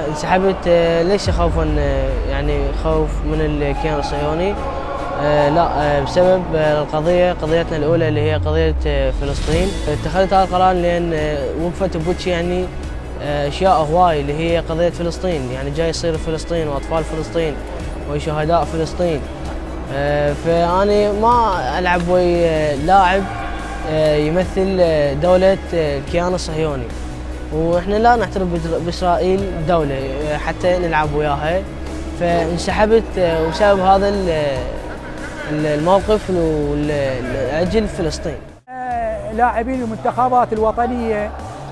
انسحبت ليس خوفا يعني خوف من الكيان الصهيوني. لا، بسبب قضيتنا الأولى اللي هي قضية فلسطين. اتخذت هذا القرار لأن وقفت بوجهي يعني أشياء هواي اللي هي قضية فلسطين، يعني جاي يصير فلسطين وأطفال فلسطين وشهداء فلسطين. فأنا ما ألعب ويا لاعب يمثل دولة الكيان الصهيوني، وإحنا لا نعترف بإسرائيل دولة حتى نلعب وياها. فانسحبت وبسبب هذا الموقف لأجل فلسطين. لاعبين المنتخبات الوطنية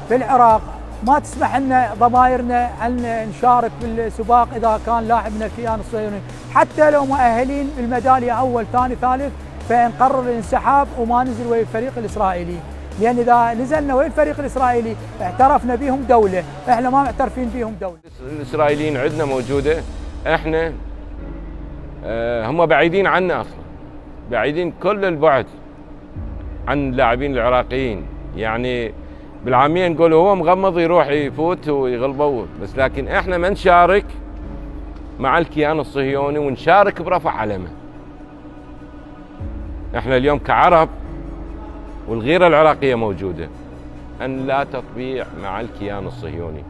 في العراق ما تسمح لنا ضمائرنا أن نشارك بالسباق إذا كان لاعب من الكيان الصهيوني، حتى لو مؤهلين بالميدالية أول ثاني ثالث، فنقرر الانسحاب وما ننزل ويا الفريق الإسرائيلي، لأن إذا نزلنا ويا الفريق الإسرائيلي اعترفنا بهم دولة، احنا ما معترفين بهم دولة. الإسرائيليين عندنا موجودة، احنا هم بعيدين عنا أصلا، بعيدين كل البعد عن اللاعبين العراقيين. يعني بالعامية نقول هو مغمض يروح يفوت ويغلبوه، بس لكن احنا ما نشارك مع الكيان الصهيوني ونشارك برفع علمه. احنا اليوم كعرب والغيرة العراقية موجودة، أن لا تطبيع مع الكيان الصهيوني.